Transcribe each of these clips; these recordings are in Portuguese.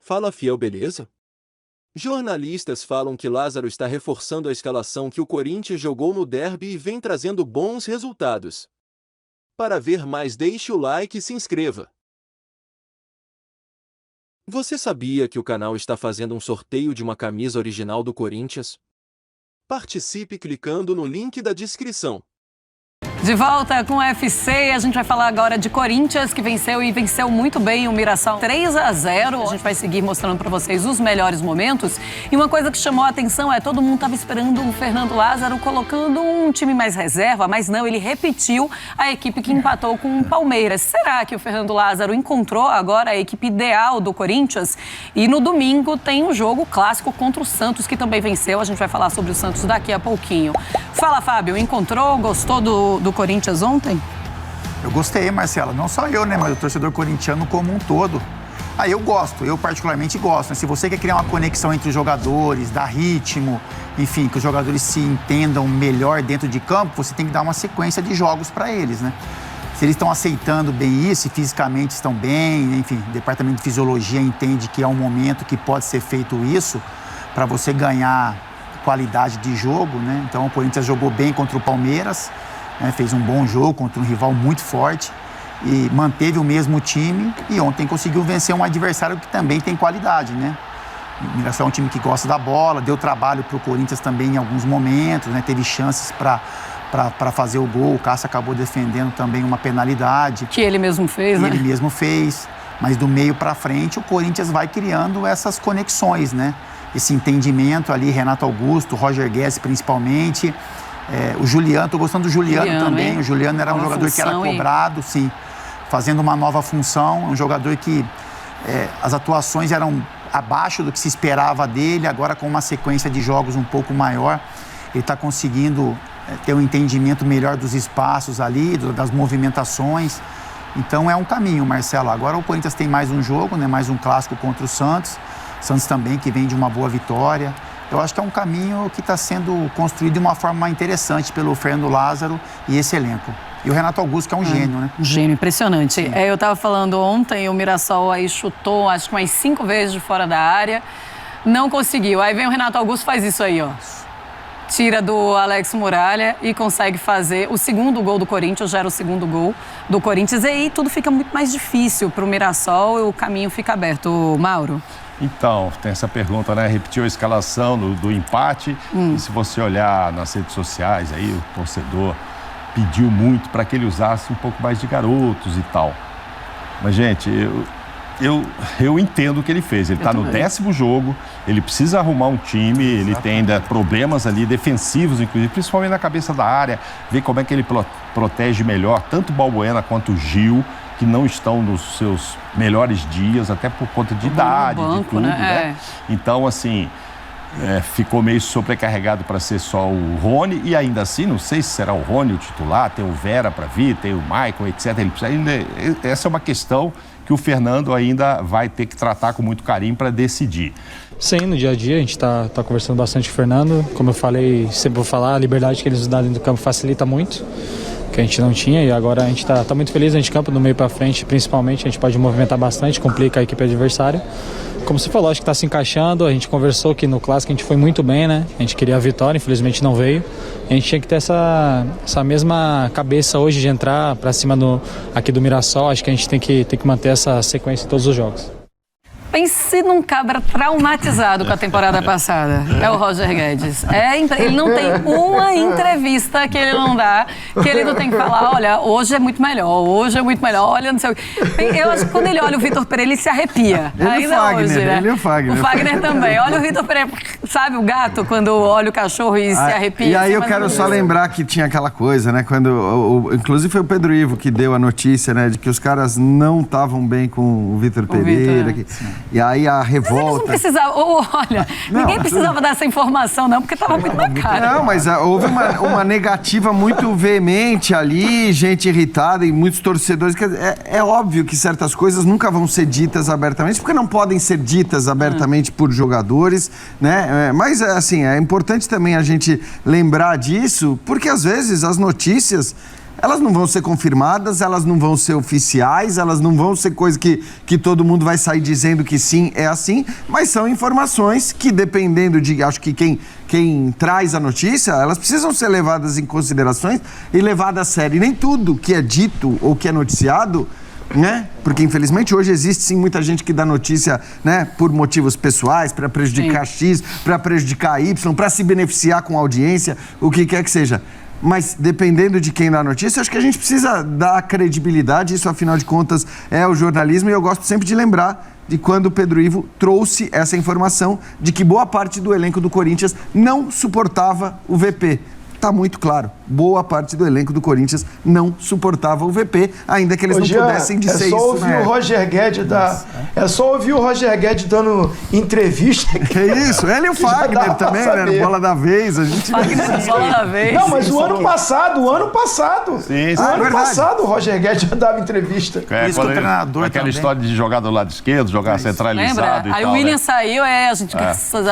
Fala, fiel, beleza? Jornalistas falam que Lázaro está reforçando a escalação que o Corinthians jogou no derby e vem trazendo bons resultados. Para ver mais, deixe o like e se inscreva. Você sabia que o canal está fazendo um sorteio de uma camisa original do Corinthians? Participe clicando no link da descrição. De volta com o UFC, a gente vai falar agora de Corinthians, que venceu e venceu muito bem o Mirassol 3-0. A gente vai seguir mostrando para vocês os melhores momentos. E uma coisa que chamou a atenção é todo mundo estava esperando o Fernando Lázaro colocando um time mais reserva, mas não, ele repetiu a equipe que empatou com o Palmeiras. Será que o Fernando Lázaro encontrou agora a equipe ideal do Corinthians? E no domingo tem um jogo clássico contra o Santos, que também venceu. A gente vai falar sobre o Santos daqui a pouquinho. Fala, Fábio, encontrou, gostou do Corinthians ontem? Eu gostei, Marcela. Não só eu, né? Mas o torcedor corintiano como um todo. Eu particularmente gosto. Né? Se você quer criar uma conexão entre os jogadores, dar ritmo, enfim, que os jogadores se entendam melhor dentro de campo, você tem que dar uma sequência de jogos para eles, né? Se eles estão aceitando bem isso e fisicamente estão bem, enfim, o departamento de fisiologia entende que é um momento que pode ser feito isso para você ganhar qualidade de jogo, né? Então o Corinthians jogou bem contra o Palmeiras, né? Fez um bom jogo contra um rival muito forte e manteve o mesmo time e ontem conseguiu vencer um adversário que também tem qualidade, né? O Mirassol é um time que gosta da bola, deu trabalho para o Corinthians também em alguns momentos, né? Teve chances para fazer o gol, o Cássio acabou defendendo também uma penalidade. Que ele mesmo fez, né? Ele mesmo fez, mas do meio para frente o Corinthians vai criando essas conexões, né? Esse entendimento ali, Renato Augusto, Roger Guedes principalmente, o Juliano, tô gostando do Juliano também, hein? O Juliano era um jogador que era cobrado, sim, fazendo uma nova função, um jogador que as atuações eram abaixo do que se esperava dele, agora com uma sequência de jogos um pouco maior, ele está conseguindo ter um entendimento melhor dos espaços ali, das movimentações, então é um caminho, Marcelo. Agora o Corinthians tem mais um jogo, né, mais um clássico contra o Santos também, que vem de uma boa vitória. Eu acho que é um caminho que está sendo construído de uma forma interessante pelo Fernando Lázaro e esse elenco. E o Renato Augusto, que é um gênio, né? Um gênio, impressionante. Eu estava falando ontem, o Mirassol aí chutou, acho que umas 5 vezes de fora da área, não conseguiu. Aí vem o Renato Augusto, faz isso aí, ó. Tira do Alex Muralha e consegue fazer o segundo gol do Corinthians, já era o segundo gol do Corinthians. E aí tudo fica muito mais difícil para o Mirassol e o caminho fica aberto. Mauro? Então, tem essa pergunta, né? Repetiu a escalação do empate. E se você olhar nas redes sociais, aí o torcedor pediu muito para que ele usasse um pouco mais de garotos e tal. Mas, gente, eu entendo o que ele fez. Ele está no 10º jogo, ele precisa arrumar um time, ele tem ainda problemas ali defensivos, inclusive, principalmente na cabeça da área, ver como é que ele protege melhor tanto o Balbuena quanto o Gil, que não estão nos seus melhores dias, até por conta de idade, de tudo, né? Então, assim, ficou meio sobrecarregado para ser só o Rony, e ainda assim, não sei se será o Rony o titular, tem o Vera para vir, tem o Maicon, etc. Essa é uma questão que o Fernando ainda vai ter que tratar com muito carinho para decidir. Sim, no dia a dia a gente está conversando bastante com o Fernando. Como eu falei, sempre vou falar, a liberdade que eles nos dão dentro do campo facilita muito, que a gente não tinha, e agora a gente tá muito feliz dentro de campo, no meio para frente, principalmente, a gente pode movimentar bastante, complica a equipe adversária. Como você falou, acho que está se encaixando, a gente conversou que no Clássico a gente foi muito bem, né? A gente queria a vitória, infelizmente não veio. A gente tinha que ter essa mesma cabeça hoje de entrar para cima aqui do Mirassol, acho que a gente tem que manter essa sequência em todos os jogos. Pense num cabra traumatizado com a temporada passada. É o Roger Guedes. Ele não tem uma entrevista que ele não dá, que ele não tem que falar, olha, hoje é muito melhor, olha, não sei o quê. Eu acho que quando ele olha o Vitor Pereira, ele se arrepia. Ele ainda é o Fagner, hoje, né? Ele é o Fagner. O Fagner também. Olha o Vitor Pereira, sabe o gato, quando olha o cachorro e se arrepia. E aí eu quero só lembrar que tinha aquela coisa, né? Quando, inclusive foi o Pedro Ivo que deu a notícia, né? De que os caras não estavam bem com o Vitor Pereira. E aí a revolta... Mas eles não precisavam, ninguém precisava dar essa informação não, porque estava muito na cara. Não, mas houve uma negativa muito veemente ali, gente irritada e muitos torcedores. É óbvio que certas coisas nunca vão ser ditas abertamente, porque não podem ser ditas abertamente por jogadores, né? Mas, assim, é importante também a gente lembrar disso, porque às vezes as notícias elas não vão ser confirmadas, elas não vão ser oficiais, elas não vão ser coisa que todo mundo vai sair dizendo que sim, é assim, mas são informações que, dependendo de, acho que quem traz a notícia, elas precisam ser levadas em considerações e levadas a sério. E nem tudo que é dito ou que é noticiado, né? Porque, infelizmente, hoje existe, sim, muita gente que dá notícia, né, por motivos pessoais, para prejudicar X, para prejudicar Y, para se beneficiar com a audiência, o que quer que seja. Mas, dependendo de quem dá a notícia, acho que a gente precisa dar credibilidade. Isso, afinal de contas, é o jornalismo. E eu gosto sempre de lembrar de quando o Pedro Ivo trouxe essa informação de que boa parte do elenco do Corinthians não suportava o VP. Está muito claro, boa parte do elenco do Corinthians não suportava o VP, ainda que eles não pudessem dizer isso. É só ouvir o Roger Guedes É só ouvir o Roger Guedes dando entrevista. Que isso, ele e o Fagner também, né? Bola da vez, a gente... Fagner, bola da vez. Não, mas o ano passado. Sim, o ano passado o Roger Guedes já dava entrevista. Isso que o treinador aquela também. história de jogar do lado esquerdo, jogar centralizado Lembra? e Aí tal, o William né? saiu, a gente...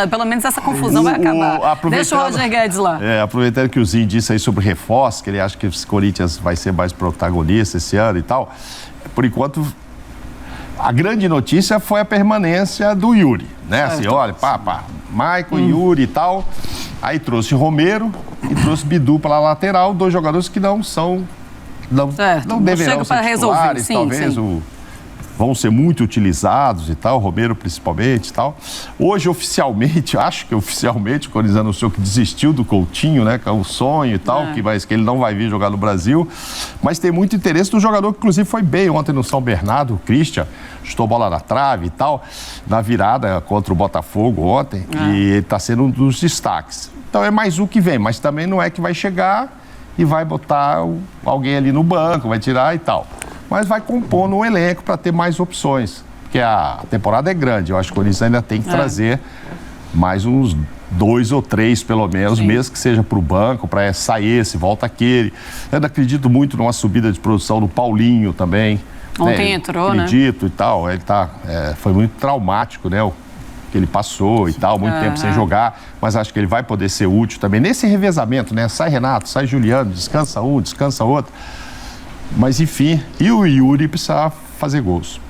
Pelo menos essa confusão vai acabar. Deixa o Roger Guedes lá. Aproveitando que o Zinho disse aí sobre reforço, que ele acha que o Corinthians vai ser mais protagonista esse ano e tal. Por enquanto, a grande notícia foi a permanência do Yuri, né? Assim, olha, Maicon, Yuri e tal. Aí trouxe Romero e trouxe Bidu para a lateral, 2 jogadores que não deverão ser titulares, talvez vão ser muito utilizados e tal, Romero principalmente e tal. Hoje, oficialmente, acho que oficialmente, o Corinthians anunciou que desistiu do Coutinho, né? Que é um sonho e tal, que ele não vai vir jogar no Brasil. Mas tem muito interesse do jogador que, inclusive, foi bem ontem no São Bernardo, o Christian, chutou bola na trave e tal, na virada contra o Botafogo ontem, e ele está sendo um dos destaques. Então é mais um que vem, mas também não é que vai chegar e vai botar alguém ali no banco, vai tirar e tal. Mas vai compor no elenco para ter mais opções, porque a temporada é grande. Eu acho que o Corinthians ainda tem que trazer mais uns 2 ou 3, pelo menos, mesmo que seja para o banco, para sair esse, volta aquele. Eu ainda acredito muito numa subida de produção do Paulinho também. Ontem entrou, acredito e tal. Ele foi muito traumático, né? O que ele passou e tal, muito tempo sem jogar, mas acho que ele vai poder ser útil também. Nesse revezamento, né? Sai Renato, sai Juliano, descansa um, descansa outro. Mas, enfim, e o Yuri precisa fazer gols.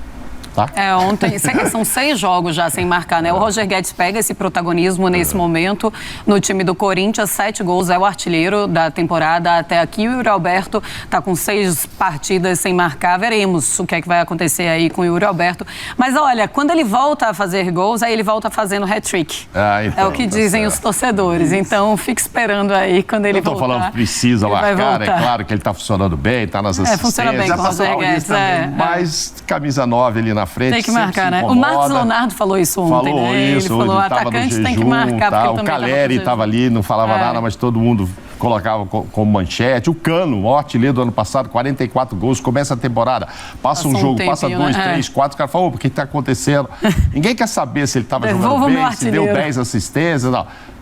Tá? Ontem, são 6 jogos já sem marcar, né? O Roger Guedes pega esse protagonismo nesse momento no time do Corinthians, 7 gols, é o artilheiro da temporada até aqui. O Yuri Alberto está com 6 partidas sem marcar, veremos o que é que vai acontecer aí com o Yuri Alberto. Mas olha, quando ele volta a fazer gols, aí ele volta fazendo hat-trick. Então, é o que dizem os torcedores, então fique esperando aí quando ele voltar. Não estou falando que precisa marcar, é claro que ele está funcionando bem, está nas assistências. Funciona bem com o Roger Guedes, mas camisa 9 ali na frente. Tem que marcar, né? O Marcos Leonardo falou isso ontem, falou né? Isso, ele falou, atacante tem que marcar, porque ele o Caleri estava ali, não falava nada, mas todo mundo colocava como manchete. O Cano, o artilheiro do ano passado, 44 gols, começa a temporada, passa um jogo, passa 2, 3, 4, os caras falam, o que está acontecendo? Ninguém quer saber se ele estava jogando bem, se deu 10 assistências,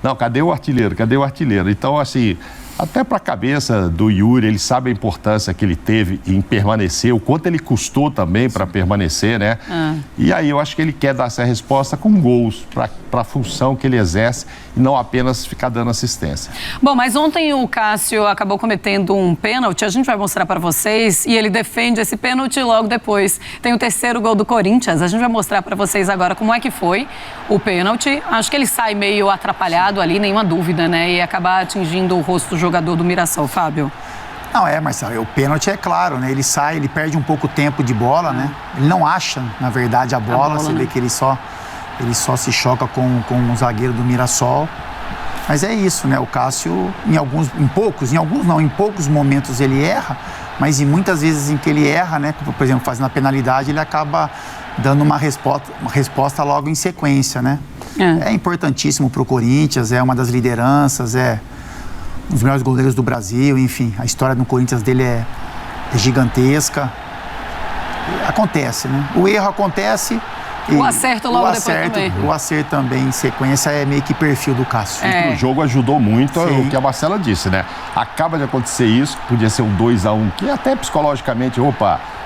não, cadê o artilheiro? Então, assim, até para a cabeça do Yuri, ele sabe a importância que ele teve em permanecer, o quanto ele custou também para permanecer, né? E aí eu acho que ele quer dar essa resposta com gols, para a função que ele exerce e não apenas ficar dando assistência. Bom, mas ontem o Cássio acabou cometendo um pênalti, a gente vai mostrar para vocês, e ele defende esse pênalti logo depois. Tem o 3º gol do Corinthians, a gente vai mostrar para vocês agora como é que foi o pênalti. Acho que ele sai meio atrapalhado ali, nenhuma dúvida, né? E acaba atingindo o rosto do jogador do Mirassol, Fábio. Não, Marcelo, o pênalti é claro, né? Ele sai, ele perde um pouco tempo de bola, né? Ele não acha, na verdade, a bola. Você vê que ele só se choca com o zagueiro do Mirassol. Mas é isso, né? O Cássio, em poucos momentos ele erra, mas em muitas vezes em que ele erra, né? Por exemplo, fazendo a penalidade, ele acaba dando uma resposta logo em sequência, né? É importantíssimo para o Corinthians, é uma das lideranças, é um dos melhores goleiros do Brasil, enfim, a história do Corinthians dele é gigantesca. Acontece, né? O erro acontece. O acerto logo depois também. O acerto também em sequência é meio que perfil do Cássio. O jogo ajudou muito o que a Marcela disse, né? Acaba de acontecer isso, podia ser um 2-1, que até psicologicamente,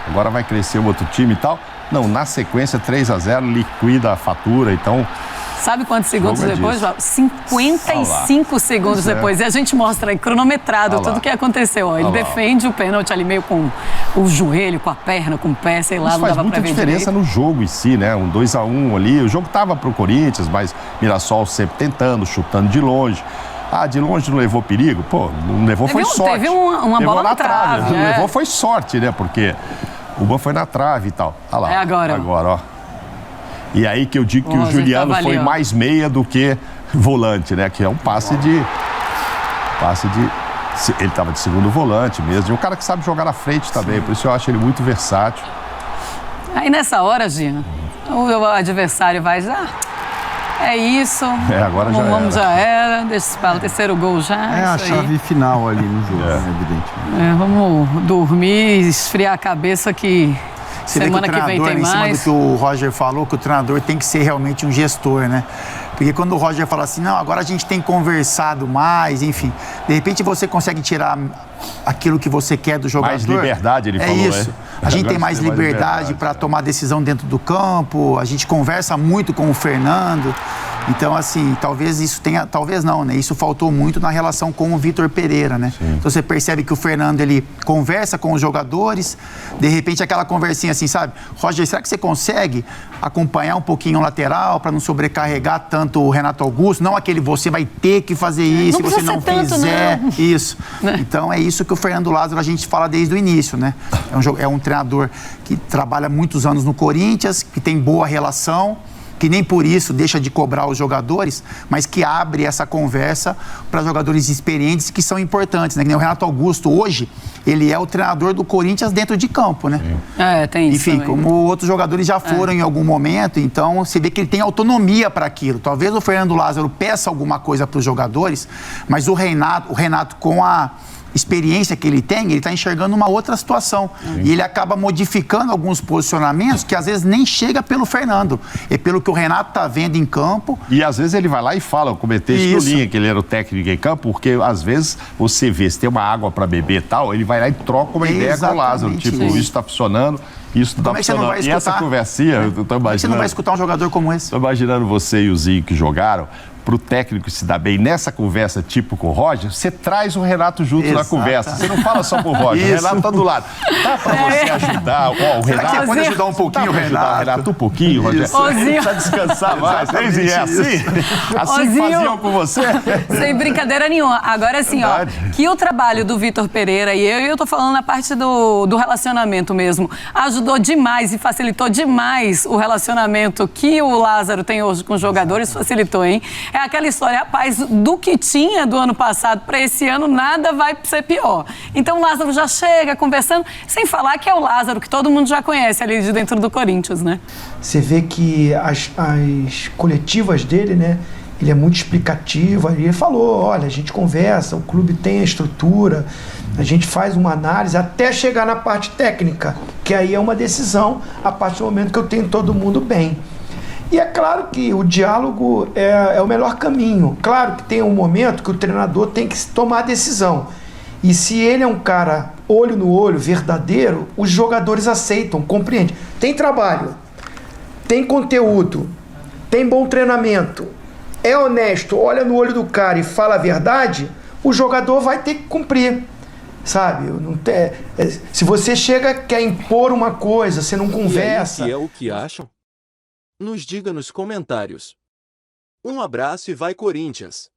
agora vai crescer o outro time e tal. Não, na sequência 3-0, liquida a fatura, então Sabe quantos segundos Jogo é depois, disso. Val? 55 segundos Pois é. depois. E a gente mostra aí, cronometrado, Olha lá. tudo o que aconteceu. Ó, ele Olha lá. defende o pênalti ali meio com o joelho, com a perna, com o pé, sei lá, Isso não faz dava pra muita ver diferença direito. no jogo em si, né? Um 2-1 ali. O jogo tava pro Corinthians, mas Mirassol sempre tentando, chutando de longe. Ah, de longe não levou perigo? Pô, não levou, foi sorte. Teve uma Levou bola na trave. Não é. levou, foi sorte, né? Porque uma foi na trave e tal. Olha lá. É agora. Agora, ó. E aí que eu digo que Ó, o já Juliano tava ali, foi ó. mais meia do que volante, né? Que é um passe de... Ele estava de segundo volante mesmo. E um cara que sabe jogar na frente também. Por isso eu acho ele muito versátil. Aí nessa hora, Gia, o adversário vai já. É isso. Agora já Vamos, era. já era. Deixa para o terceiro gol já. É a isso aí. chave final ali no jogo, né, evidentemente. É, vamos dormir, esfriar a cabeça que Você vê que o semana que vem treinador, tem em cima do mais. que o Roger falou, que o treinador tem que ser realmente um gestor, né? Porque quando o Roger fala assim, não, agora a gente tem conversado mais, enfim, de repente você consegue tirar aquilo que você quer do jogador. Mais liberdade, ele falou, É isso. né? A gente Agora tem mais você tem mais liberdade liberdade, para tomar decisão dentro do campo, a gente conversa muito com o Fernando. Então, assim, talvez isso tenha... Talvez não, né? Isso faltou muito na relação com o Vitor Pereira, né? Então, você percebe que o Fernando, ele conversa com os jogadores, de repente aquela conversinha assim, sabe? Roger, será que você consegue acompanhar um pouquinho o lateral para não sobrecarregar tanto o Renato Augusto? Não aquele você vai ter que fazer isso, se você precisa não ser tanto, fizer... não. Isso. Então, é isso que o Fernando Lázaro, a gente fala desde o início, né? É um treinador que trabalha muitos anos no Corinthians, que tem boa relação, que nem por isso deixa de cobrar os jogadores, mas que abre essa conversa para jogadores experientes que são importantes, né? Que nem o Renato Augusto hoje, ele é o treinador do Corinthians dentro de campo, né? É, tem isso Enfim, também. como outros jogadores já foram em algum momento, então você vê que ele tem autonomia para aquilo. Talvez o Fernando Lázaro peça alguma coisa para os jogadores, mas o Renato com a experiência que ele tem, ele está enxergando uma outra situação. E ele acaba modificando alguns posicionamentos que às vezes nem chega pelo Fernando. É pelo que o Renato está vendo em campo. E às vezes ele vai lá e fala, eu comentei isso no Isso. Linha, que ele era o técnico em campo, porque às vezes você vê, se tem uma água para beber e tal, ele vai lá e troca uma ideia com o Lázaro. Exatamente Tipo, isso. isso está funcionando, isso não está Como é que você não funcionando. vai E essa escutar? conversinha, eu tô Você não imaginando. vai escutar um jogador como esse. Tô imaginando você e o Zinho que jogaram, para o técnico se dar bem nessa conversa, tipo com o Roger, você traz o Renato junto na Exato. conversa. Você não fala só com o Roger, o Isso. Renato tá do lado. Dá para você ajudar? Ó, o Será que Renato. você pode ajudar um pouquinho Dá o pra ajudar Renato? o Renato um pouquinho, Roger? Isso. Ô, Zinho. Ele precisa descansar mais. Exatamente É assim? Assim que Zinho. faziam com você? Sem brincadeira nenhuma. Agora, assim, ó, Verdade. que o trabalho do Vitor Pereira e eu tô falando na parte do relacionamento mesmo, ajudou demais e facilitou demais o relacionamento que o Lázaro tem hoje com os jogadores, facilitou, hein? É aquela história, rapaz, do que tinha do ano passado para esse ano, nada vai ser pior. Então o Lázaro já chega conversando, sem falar que é o Lázaro, que todo mundo já conhece ali de dentro do Corinthians, né? Você vê que as coletivas dele, né? Ele é muito explicativo. Ele falou, olha, a gente conversa, o clube tem a estrutura, a gente faz uma análise até chegar na parte técnica, que aí é uma decisão a partir do momento que eu tenho todo mundo bem. E é claro que o diálogo é o melhor caminho. Claro que tem um momento que o treinador tem que tomar a decisão. E se ele é um cara olho no olho, verdadeiro, os jogadores aceitam, compreendem. Tem trabalho, tem conteúdo, tem bom treinamento, é honesto, olha no olho do cara e fala a verdade, o jogador vai ter que cumprir. Sabe? Se você quer impor uma coisa, você não conversa. E aí, que é o que acham? Nos diga nos comentários. Um abraço e vai Corinthians!